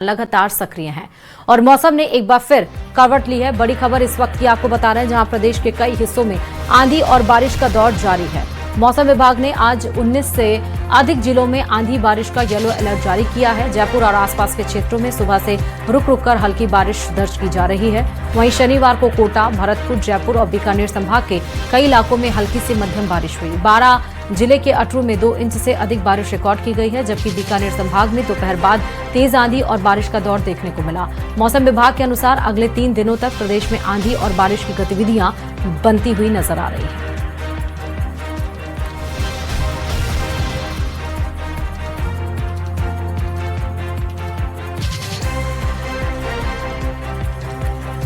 लगातार सक्रिय हैं और मौसम ने एक बार फिर करवट ली है। बड़ी खबर इस वक्त की आपको बता रहे हैं, जहां प्रदेश के कई हिस्सों में आंधी और बारिश का दौर जारी है। मौसम विभाग ने आज 19 से अधिक जिलों में आंधी बारिश का येलो अलर्ट जारी किया है। जयपुर और आसपास के क्षेत्रों में सुबह से रुक रुक कर हल्की बारिश दर्ज की जा रही है। वहीं शनिवार को कोटा, भरतपुर, जयपुर और बीकानेर संभाग के कई इलाकों में हल्की से मध्यम बारिश हुई। 12 जिले के अटरू में 2 इंच से अधिक बारिश रिकॉर्ड की गई है, जबकि बीकानेर संभाग में दोपहर बाद तेज आंधी और बारिश का दौर देखने को मिला। मौसम विभाग के अनुसार अगले 3 दिनों तक प्रदेश में आंधी और बारिश की गतिविधियां बनती हुई नजर आ रही है।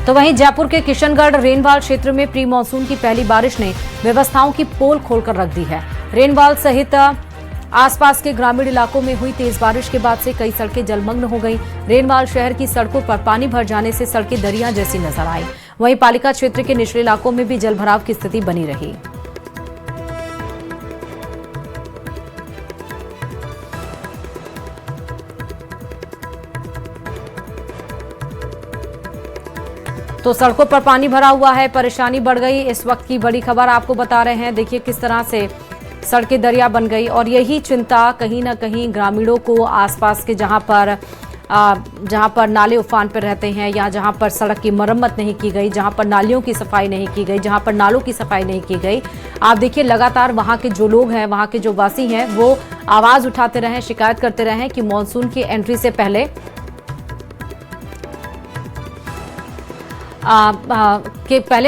तो वहीं जयपुर के किशनगढ़ रेनवाल क्षेत्र में प्री मानसून की पहली बारिश ने व्यवस्थाओं की पोल खोलकर रख दी है। रेनवाल सहित आसपास के ग्रामीण इलाकों में हुई तेज बारिश के बाद से कई सड़कें जलमग्न हो गईं। रेनवाल शहर की सड़कों पर पानी भर जाने से सड़कें दरिया जैसी नजर आई। वहीं पालिका क्षेत्र के निचले इलाकों में भी जलभराव की स्थिति बनी रही। तो सड़कों पर पानी भरा हुआ है, परेशानी बढ़ गई। इस वक्त की बड़ी खबर आपको बता रहे हैं। देखिए किस तरह से सड़कें दरिया बन गई और यही चिंता कहीं ना कहीं ग्रामीणों को आसपास के जहां पर नाले उफान पर रहते हैं या जहां पर सड़क की मरम्मत नहीं की गई, जहां पर नालियों की सफाई नहीं की गई, जहां पर नालों की सफाई नहीं की गई। आप देखिए लगातार वहां के जो लोग हैं, वहां के जो वासी हैं, वो आवाज उठाते रहे, शिकायत करते रहे कि मानसून की एंट्री से पहले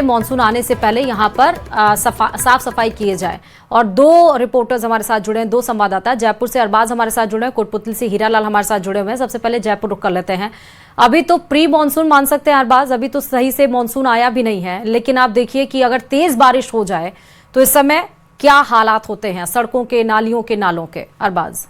मानसून आने से पहले यहाँ पर साफ सफाई किए जाए। और 2 रिपोर्टर्स हमारे साथ जुड़े हैं, 2 संवाददाता। जयपुर से अरबाज हमारे साथ जुड़े हैं, कोटपुतली से हीरालाल हमारे साथ जुड़े हुए हैं। सबसे पहले जयपुर रुक कर लेते हैं। अभी तो प्री मानसून मान सकते हैं अरबाज, अभी तो सही से मानसून आया भी नहीं है, लेकिन आप देखिए कि अगर तेज बारिश हो जाए तो इस समय क्या हालात होते हैं सड़कों के, नालियों के, नालों के। अरबाज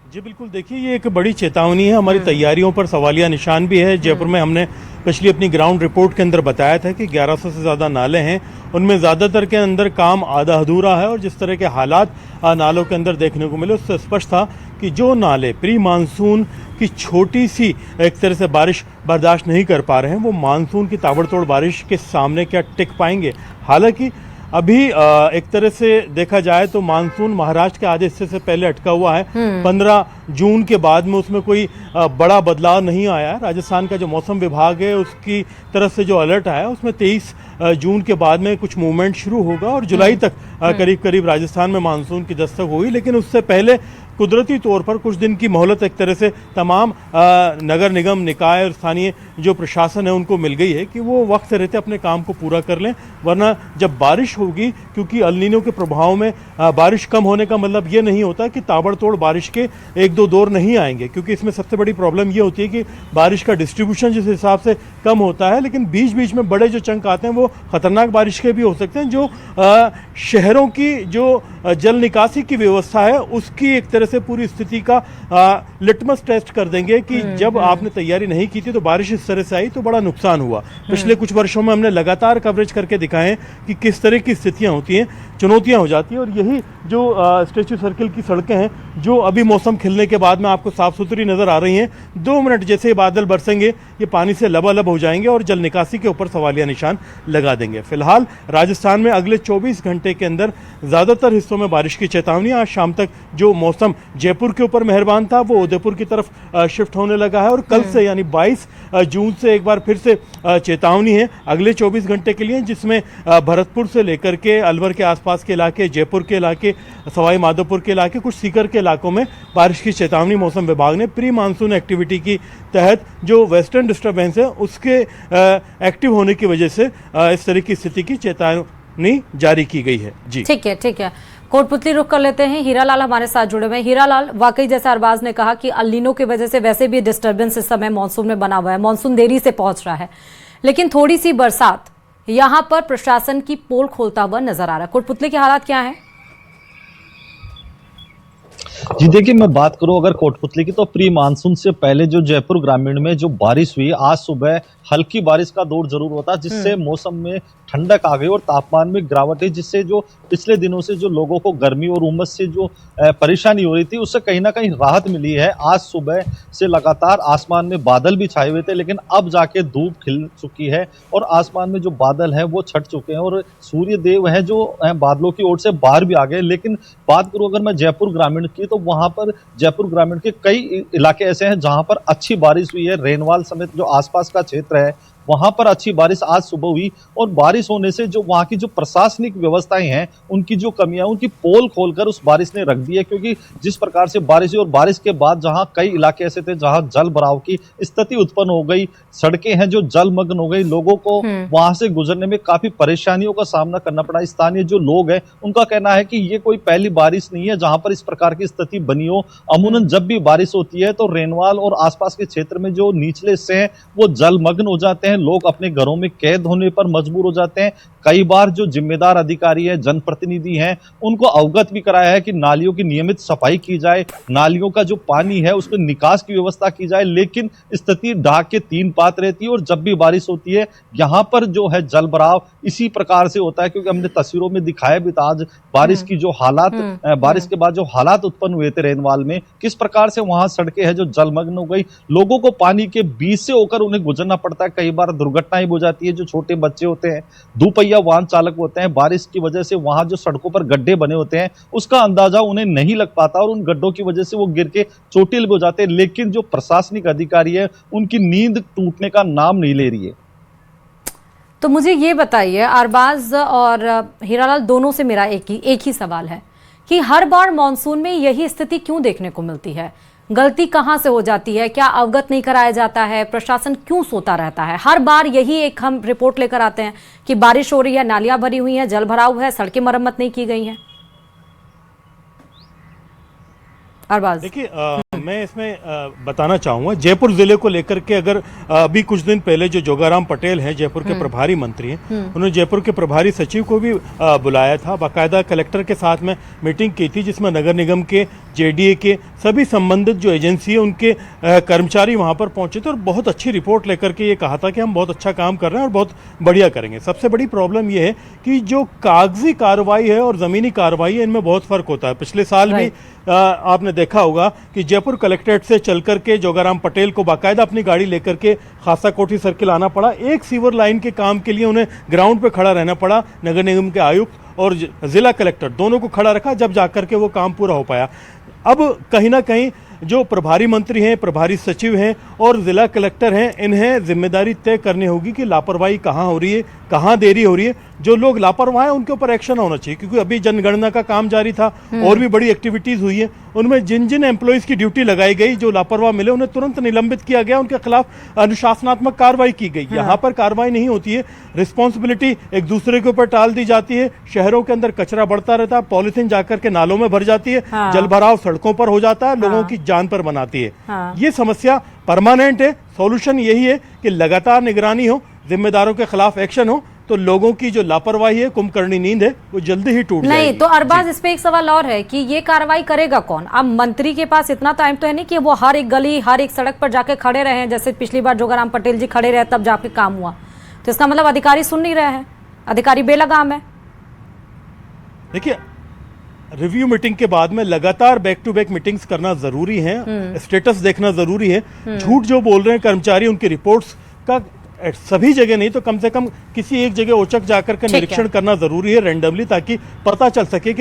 जी बिल्कुल, देखिए ये एक बड़ी चेतावनी है। हमारी तैयारियों पर सवालिया निशान भी है। जयपुर में हमने पिछली अपनी ग्राउंड रिपोर्ट के अंदर बताया था कि 1100 से ज़्यादा नाले हैं, उनमें ज़्यादातर के अंदर काम आधा अधूरा है। और जिस तरह के हालात नालों के अंदर देखने को मिले, उससे स्पष्ट था कि जो नाले प्री मानसून की छोटी सी एक तरह से बारिश बर्दाश्त नहीं कर पा रहे हैं, वो मानसून की ताबड़तोड़ बारिश के सामने क्या टिक पाएंगे। हालांकि अभी एक तरह से देखा जाए तो मानसून महाराष्ट्र के आधे हिस्से से पहले अटका हुआ है। 15 जून के बाद में उसमें कोई बड़ा बदलाव नहीं आया है। राजस्थान का जो मौसम विभाग है उसकी तरफ से जो अलर्ट आया है उसमें 23 जून के बाद में कुछ मूवमेंट शुरू होगा और जुलाई तक करीब करीब राजस्थान में मानसून की दस्तक होगी। लेकिन उससे पहले कुदरती तौर पर कुछ दिन की मोहलत एक तरह से तमाम नगर निगम, निकाय और स्थानीय जो प्रशासन है उनको मिल गई है कि वो वक्त से रहते अपने काम को पूरा कर लें। वरना जब बारिश होगी, क्योंकि अल नीनो के प्रभाव में बारिश कम होने का मतलब ये नहीं होता कि ताबड़तोड़ बारिश के 1-2 दौर नहीं आएंगे, क्योंकि इसमें सबसे बड़ी प्रॉब्लम ये होती है कि बारिश का डिस्ट्रीब्यूशन जिस हिसाब से कम होता है, लेकिन बीच बीच में बड़े जो चंक आते हैं वो खतरनाक बारिश के भी हो सकते हैं, जो शहरों की जो जल निकासी की व्यवस्था है उसकी एक तरह से पूरी स्थिति का लिटमस टेस्ट कर देंगे कि जब आपने तैयारी नहीं की थी तो बारिश इस तरह से आई तो बड़ा नुकसान हुआ। पिछले कुछ वर्षों में हमने लगातार कवरेज करके दिखाए कि किस तरह की स्थितियां होती हैं, चुनौतियां हो जाती हैं। और यही जो स्टैच्यू सर्किल की सड़कें हैं जो अभी मौसम खिलने के बाद में आपको साफ सुथरी नजर आ रही हैं, 2 मिनट जैसे ही बादल बरसेंगे ये पानी से लबालब हो जाएंगे और जल निकासी के ऊपर सवालिया निशान लगा देंगे। फिलहाल राजस्थान में अगले 24 घंटे के अंदर ज्यादातर हिस्सों में बारिश की चेतावनी। आज शाम तक जो मौसम जयपुर के ऊपर मेहरबान था वो उदयपुर की तरफ शिफ्ट होने लगा है और कल से यानी 22 जून से एक बार फिर से चेतावनी है अगले 24 घंटे के लिए, जिसमें भरतपुर से लेकर के अलवर के आसपास के इलाके, जयपुर के इलाके, सवाई माधोपुर के इलाके, कुछ सीकर के इलाकों में बारिश की चेतावनी मौसम विभाग ने प्री मानसून एक्टिविटी की तहत जो वेस्टर्न डिस्टर्बेंस है उसके एक्टिव होने की वजह से इस तरह की स्थिति की चेतावनी जारी की गई है। जी ठीक है। कोटपुतली रुक कर लेते हैं। हीरालाल हमारे साथ जुड़े हुए हैं। हीरालाल, वाकई जैसा अरबाज ने कहा कि अल नीनो की वजह से वैसे भी डिस्टर्बेंस इस समय मानसून में बना हुआ है, मानसून देरी से पहुंच रहा है, लेकिन थोड़ी सी बरसात यहां पर प्रशासन की पोल खोलता हुआ नजर आ रहा है। कोटपुतली के हालात क्या है? जी देखिए, मैं बात करूं अगर कोटपुतली की, तो प्री मानसून से पहले जो जयपुर ग्रामीण में जो बारिश हुई, आज सुबह हल्की बारिश का दौर जरूर होता, जिससे मौसम में ठंडक आ गई और तापमान में गिरावट है, जिससे जो पिछले दिनों से जो लोगों को गर्मी और उमस से जो परेशानी हो रही थी, उससे कहीं ना कहीं राहत मिली है। आज सुबह से लगातार आसमान में बादल भी छाए हुए थे, लेकिन अब जाके धूप खिल चुकी है और आसमान में जो बादल है वो छट चुके हैं और सूर्य देव है जो बादलों की ओर से बाहर भी आ गए। लेकिन बात करूं अगर मैं जयपुर ग्रामीण की, तो वहां पर जयपुर ग्रामीण के कई इलाके ऐसे हैं जहां पर अच्छी बारिश हुई है। रेनवाल समेत जो आसपास का क्षेत्र है वहां पर अच्छी बारिश आज सुबह हुई और बारिश होने से जो वहां की जो प्रशासनिक व्यवस्थाएं हैं, उनकी जो कमियां, उनकी पोल खोलकर उस बारिश ने रख दी है। क्योंकि जिस प्रकार से बारिश हुई और बारिश के बाद जहां कई इलाके ऐसे थे जहां जल भराव की स्थिति उत्पन्न हो गई, सड़कें हैं जो जलमग्न हो गई, लोगों को वहां से गुजरने में काफी परेशानियों का सामना करना पड़ा। स्थानीय जो लोग हैं उनका कहना है कि ये कोई पहली बारिश नहीं है जहां पर इस प्रकार की स्थिति बनी हो। अमूमन जब भी बारिश होती है तो रेनवाल और आसपास के क्षेत्र में जो निचले हिस्से हैं वो जलमग्न हो जाते हैं, लोग अपने घरों में कैद होने पर मजबूर हो जाते हैं। कई बार जो जिम्मेदार अधिकारी है, जनप्रतिनिधि हैं, उनको अवगत भी कराया है कि नालियों की नियमित सफाई की जाए, नालियों का जो पानी है उसको निकास की व्यवस्था की जाए, लेकिन स्थिति ढाक के तीन पात रहती है। और जब भी बारिश होती है यहाँ पर जो है जल भराव इसी प्रकार से होता है, क्योंकि हमने तस्वीरों में दिखाया भी था आज बारिश की जो हालात, बारिश के बाद जो हालात उत्पन्न हुए थे रेनवाल में, किस प्रकार से वहां सड़कें हैं जो जलमग्न हो गई, लोगों को पानी के बीच से होकर उन्हें गुजरना पड़ता है। कई बार दुर्घटनाएं हो जाती है, जो छोटे बच्चे होते हैं, दोपहिया वाहन चालक होते हैं, बारिश की वजह से वहां जो सड़कों पर गड्ढे बने होते हैं उसका अंदाजा उन्हें नहीं लग पाता और उन गड्ढों की वजह से वो गिर के चोटिल हो जाते हैं। लेकिन जो प्रशासनिक अधिकारी है उनकी नींद टूटने का नाम नहीं ले रही है। तो मुझे ये बताइए, अरबाज और हीरालाल दोनों से मेरा एक ही सवाल है कि हर बार मॉनसून में यही स्थिति क्यों देखने को मिलती है? गलती कहां से हो जाती है? क्या अवगत नहीं कराया जाता है? प्रशासन क्यों सोता रहता है? हर बार यही एक हम रिपोर्ट लेकर आते हैं कि बारिश हो रही है, नालियां भरी हुई हैं, जल भराव है, सड़कें मरम्मत नहीं की गई हैं। अरबाज देखिए, मैं इसमें बताना चाहूँगा, जयपुर जिले को लेकर के अगर अभी कुछ दिन पहले जो जोगाराम पटेल हैं, जयपुर के प्रभारी मंत्री हैं, उन्होंने जयपुर के प्रभारी सचिव को भी बुलाया था, बाकायदा कलेक्टर के साथ में मीटिंग की थी, जिसमें नगर निगम के, जेडीए के सभी संबंधित जो एजेंसी है उनके कर्मचारी वहाँ पर पहुंचे थे और बहुत अच्छी रिपोर्ट लेकर के ये कहा था कि हम बहुत अच्छा काम कर रहे हैं और बहुत बढ़िया करेंगे। सबसे बड़ी प्रॉब्लम ये है कि जो कागजी कार्रवाई है और ज़मीनी कार्रवाई है, इनमें बहुत फ़र्क होता है। पिछले साल भी आपने देखा होगा कि जयपुर कलेक्ट्रेट से चल करके जोगाराम पटेल को बाकायदा अपनी गाड़ी लेकर के खासा कोठी सर्किल आना पड़ा। एक सीवर लाइन के काम के लिए उन्हें ग्राउंड पे खड़ा रहना पड़ा। नगर निगम के आयुक्त और जिला कलेक्टर दोनों को खड़ा रखा, जब जाकर के वो काम पूरा हो पाया। अब कहीं ना कहीं जो प्रभारी मंत्री हैं, प्रभारी सचिव हैं और जिला कलेक्टर हैं, इन्हें जिम्मेदारी तय करनी होगी कि लापरवाही कहाँ हो रही है, कहाँ देरी हो रही है। जो लोग लापरवाह हैं उनके ऊपर एक्शन होना चाहिए, क्योंकि अभी जनगणना का काम जारी था और भी बड़ी एक्टिविटीज हुई है। उनमें जिन जिन एम्प्लॉयज की ड्यूटी लगाई गई, जो लापरवाह मिले, उन्हें तुरंत निलंबित किया गया, उनके खिलाफ अनुशासनात्मक कार्रवाई की गई। यहाँ पर कार्रवाई नहीं होती है, रिस्पॉन्सिबिलिटी एक दूसरे के ऊपर टाल दी जाती है। शहरों के अंदर कचरा बढ़ता रहता है, पॉलिथीन जाकर के नालों में भर जाती है, जल भराव सड़कों पर हो जाता है, लोगों की जान पर बनाती है। ये समस्या परमानेंट है। सॉल्यूशन यही है कि लगातार निगरानी हो, जिम्मेदारों के खिलाफ एक्शन हो, तो लोगों की जो लापरवाही है, कुंभकर्णी नींद है, वो जल्दी ही टूट जाएगी। नहीं तो अरबाज, इस पे एक सवाल और है कि ये कार्रवाई करेगा कौन? अब मंत्री के पास इतना टाइम तो है नहीं कि वो हर एक गली, हर एक सड़क पर जाके खड़े रहे, जैसे पिछली बार जोगाराम पटेल जी खड़े रहे तब जाके काम हुआ। तो इसका मतलब अधिकारी सुन नहीं रहे हैं, अधिकारी बेलगाम है। देखिए, रिव्यू मीटिंग के बाद में लगातार बैक टू बैक मीटिंग्स करना जरूरी है, स्टेटस देखना जरूरी है। झूठ जो बोल रहे हैं कर्मचारी, उनकी रिपोर्ट्स का सभी जगह नहीं तो कम से कम किसी एक जगह औचक जाकर के निरीक्षण करना जरूरी है, रैंडमली, ताकि पता चल सके कि